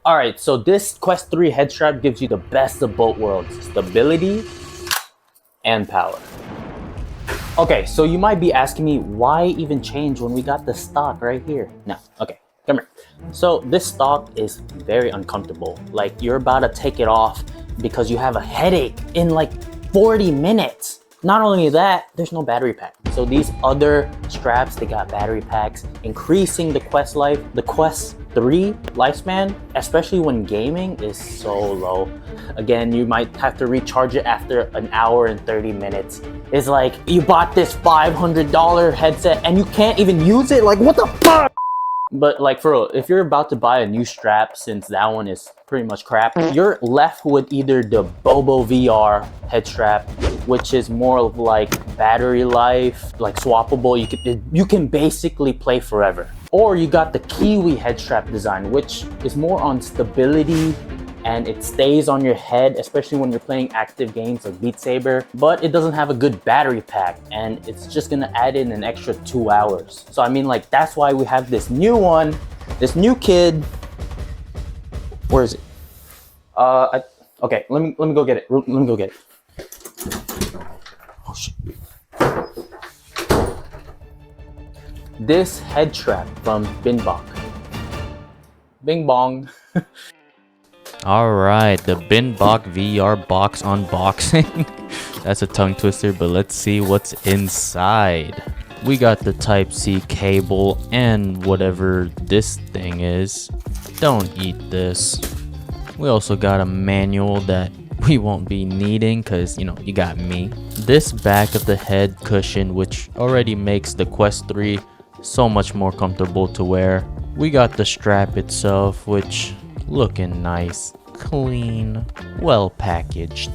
Alright, so this Quest 3 head strap gives you the best of both worlds, stability and power. Okay, so you might be asking me, why even change when we got the stock right here? No, okay, come here. So this stock is very uncomfortable. Like, you're about to take it off because you have a headache in like 40 minutes. Not only that, there's no battery pack. So these other straps, they got battery packs, increasing the Quest life. The Quest 3 lifespan, especially when gaming, is so low. Again, you might have to recharge it after an hour and 30 minutes. It's like, you bought this $500 headset and you can't even use it? Like, what the fuck? But like, for real, if you're about to buy a new strap, since that one is pretty much crap, you're left with either the Bobo VR Headstrap, which is more of like battery life, like swappable. You can basically play forever. Or you got the Kiwi Headstrap design, which is more on stability and it stays on your head, especially when you're playing active games like Beat Saber, but it doesn't have a good battery pack and it's just gonna add in an extra 2 hours. So I mean, like, that's why we have this new one, this new kid. Where is it? Okay, let me go get it. Let me go get it. Oh shit. This head strap from Binbok. Bing bong. Alright, the Binbok VR box unboxing. That's a tongue twister, but let's see what's inside. We got the Type-C cable and whatever this thing is. Don't eat this. We also got a manual that we won't be needing because, you know, you got me. This back of the head cushion, which already makes the Quest 3 so much more comfortable to wear. We got the strap itself, which looking nice, clean, well packaged.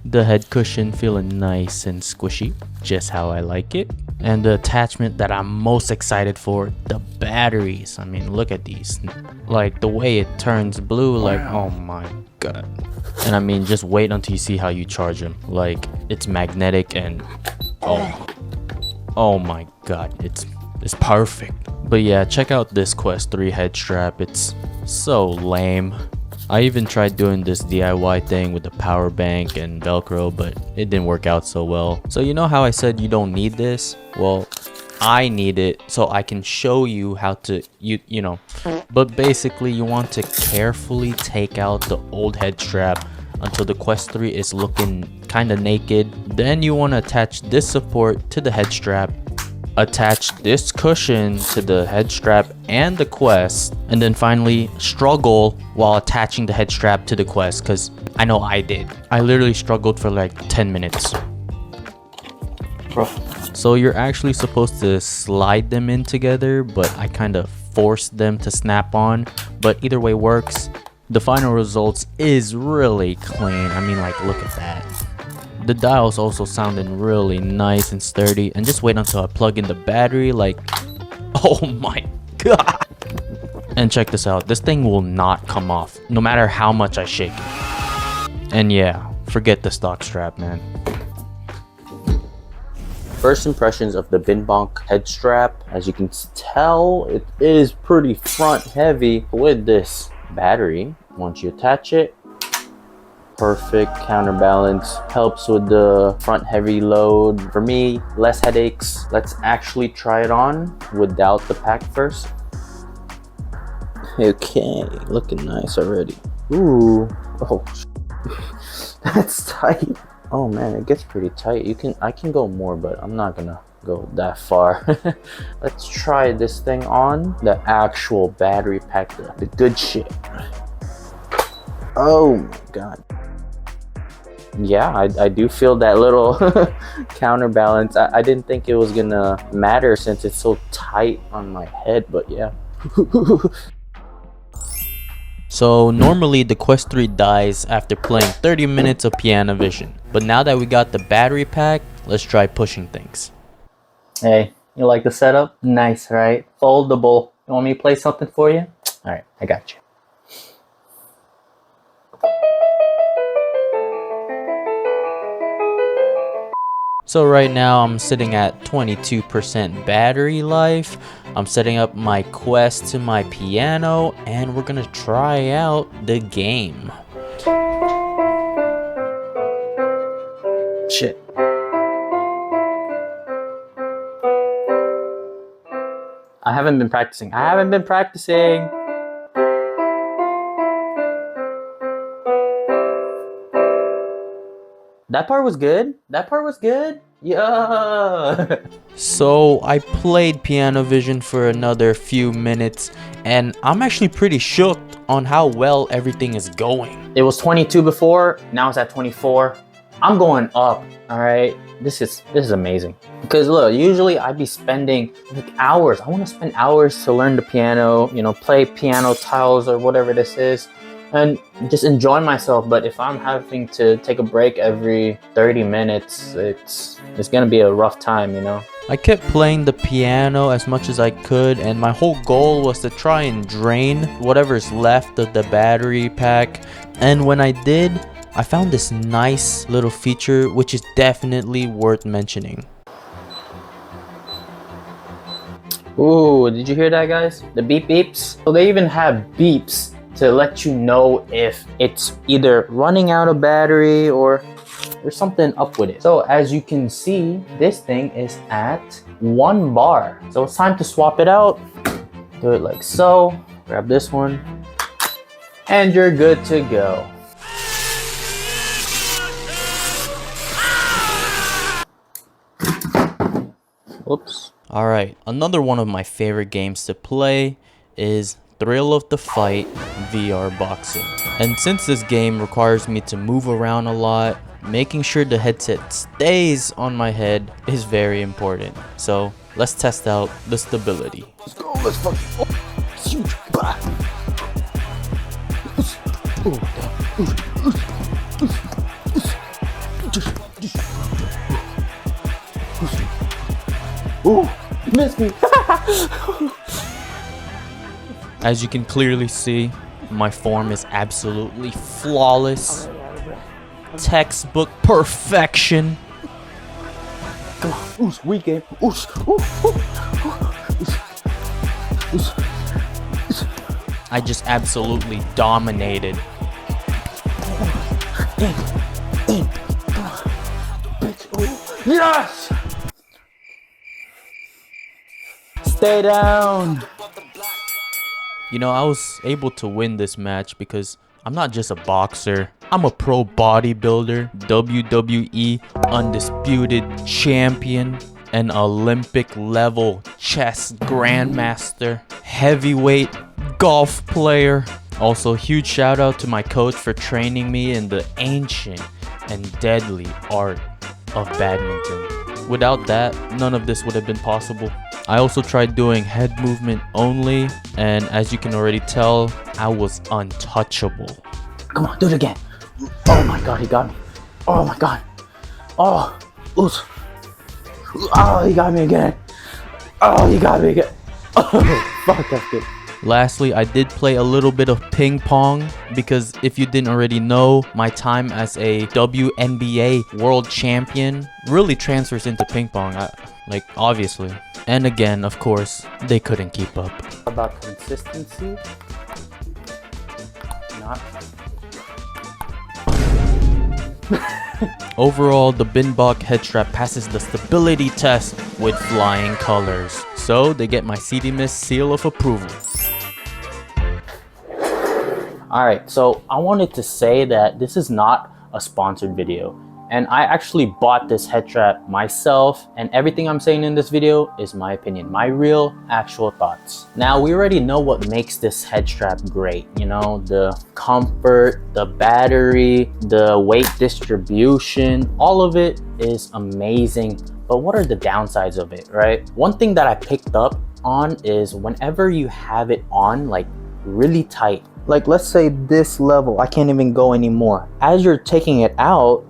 The head cushion feeling nice and squishy, just how I like it. And the attachment that I'm most excited for, the batteries. I mean, look at these. Like, the way it turns blue, like, oh my god. And I mean, just wait until you see how you charge them. Like, it's magnetic and oh my god, it's perfect. But yeah, check out this Quest 3 head strap. It's so lame. I even tried doing this DIY thing with the power bank and Velcro, but it didn't work out so well. So you know how I said you don't need this? Well, I need it so I can show you how to, you know. But basically, you want to carefully take out the old head strap until the Quest 3 is looking kind of naked. Then you want to attach this support to the head strap, attach this cushion to the head strap and the Quest, and then finally struggle while attaching the head strap to the Quest, because I know I did. I literally struggled for like 10 minutes. Bro. So you're actually supposed to slide them in together, but I kind of forced them to snap on. But either way works. The final results is really clean. I mean, like, look at that. The dial's also sounding really nice and sturdy, and just wait until I plug in the battery. Like, oh my god. And check this out, this thing will not come off no matter how much I shake it. And yeah, forget the stock strap, man. First impressions of the Binbok head strap. As you can tell, it is pretty front heavy with this battery. Once you attach it, perfect counterbalance, helps with the front heavy load. For me, less headaches. Let's actually try it on without the pack first. Okay, looking nice already. Ooh, oh, that's tight. Oh man, it gets pretty tight. I can go more, but I'm not gonna go that far. Let's try this thing on. The actual battery pack, the good shit. Oh my god. Yeah, I do feel that little counterbalance. I didn't think it was gonna matter since it's so tight on my head, but yeah. So normally the Quest 3 dies after playing 30 minutes of Piano Vision. But now that we got the battery pack, let's try pushing things. Hey, you like the setup? Nice, right? Foldable. You want me to play something for you? Alright, I got you. So right now I'm sitting at 22% battery life. I'm setting up my Quest to my piano and we're gonna try out the game. Shit. I haven't been practicing. That part was good. Yeah. So I played Piano Vision for another few minutes and I'm actually pretty shocked on how well everything is going. It was 22 before, now it's at 24. I'm going up, all right? This is amazing. Because look, usually I'd be spending like hours. I want to spend hours to learn the piano, you know, play piano tiles or whatever this is, and just enjoy myself. But if I'm having to take a break every 30 minutes, it's gonna be a rough time, you know? I kept playing the piano as much as I could and my whole goal was to try and drain whatever's left of the battery pack. And when I did, I found this nice little feature which is definitely worth mentioning. Ooh, did you hear that, guys? The beep beeps? So they even have beeps to let you know if it's either running out of battery or there's something up with it. So as you can see, this thing is at 1 bar. So it's time to swap it out. Do it like so. Grab this one and you're good to go. Oops. Alright, another one of my favorite games to play is Thrill of the Fight VR Boxing. And since this game requires me to move around a lot, making sure the headset stays on my head is very important. So let's test out the stability. Let's go, let's fucking... Ooh, missed me. As you can clearly see, my form is absolutely flawless. Textbook perfection. Come on, oosh, weak game. Oosh, I just absolutely dominated. Yes! Stay down. You know, I was able to win this match because I'm not just a boxer. I'm a pro bodybuilder, WWE undisputed champion, an Olympic level chess grandmaster, heavyweight golf player. Also, huge shout out to my coach for training me in the ancient and deadly art of badminton. Without that, none of this would have been possible. I also tried doing head movement only, and as you can already tell, I was untouchable. Come on, do it again. Oh my god, he got me. Oh my god. Oh, oops. Oh, he got me again. Oh, he got me again. Oh, fuck, that's good. Lastly, I did play a little bit of ping pong because if you didn't already know, my time as a WNBA world champion really transfers into ping pong, like obviously. And again, of course, they couldn't keep up. About consistency? Not. Overall, the Binbok Headstrap passes the stability test with flying colors. So they get my CD Miss seal of approval. Alright, so I wanted to say that this is not a sponsored video. And I actually bought this head strap myself, and everything I'm saying in this video is my opinion, my real actual thoughts. Now, we already know what makes this head strap great, you know, the comfort, the battery, the weight distribution, all of it is amazing. But what are the downsides of it, right? One thing that I picked up on is whenever you have it on like really tight, like let's say this level, I can't even go anymore. As you're taking it out,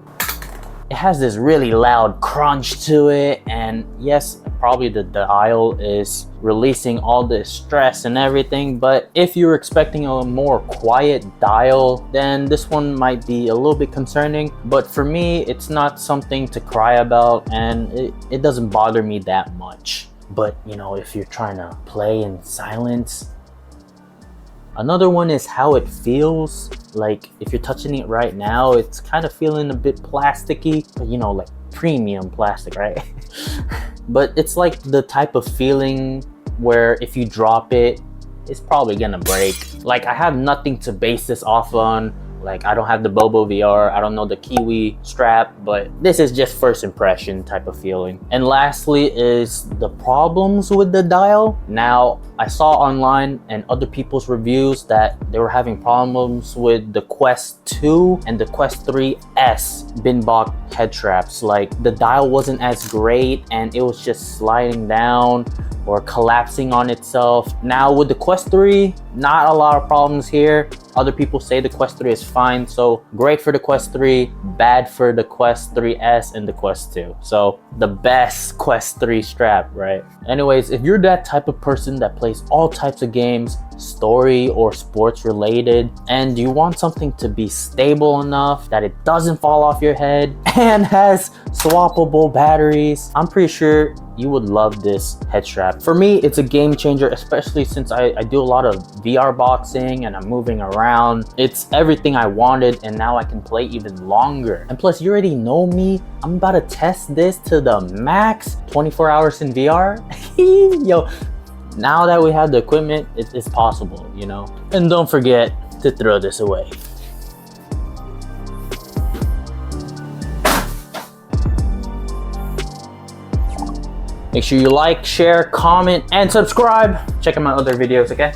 it has this really loud crunch to it, and yes, probably the dial is releasing all this stress and everything, but if you're expecting a more quiet dial, then this one might be a little bit concerning. But for me, it's not something to cry about, and it doesn't bother me that much. But you know, if you're trying to play in silence. Another one is how it feels. Like if you're touching it right now, it's kind of feeling a bit plasticky, but you know, like premium plastic, right? But it's like the type of feeling where if you drop it, it's probably gonna break. Like I have nothing to base this off on. Like I don't have the Bobo VR, I don't know the Kiwi strap, but this is just first impression type of feeling. And lastly is the problems with the dial. Now I saw online and other people's reviews that they were having problems with the Quest 2 and the Quest 3S Binbok Headstraps. Like the dial wasn't as great and it was just sliding down or collapsing on itself. Now with the Quest 3, not a lot of problems here. Other people say the Quest 3 is fine, so great for the Quest 3, bad for the Quest 3S and the Quest 2. So the best Quest 3 strap, right? Anyways, if you're that type of person that plays all types of games, story or sports related, and you want something to be stable enough that it doesn't fall off your head and has swappable batteries, I'm pretty sure you would love this head strap. For me, it's a game changer, especially since I do a lot of VR boxing and I'm moving around. It's everything I wanted, and now I can play even longer. And plus, you already know me. I'm about to test this to the max, 24 hours in VR. Yo, now that we have the equipment, it's possible, you know? And don't forget to throw this away. Make sure you like, share, comment, and subscribe. Check out my other videos, okay?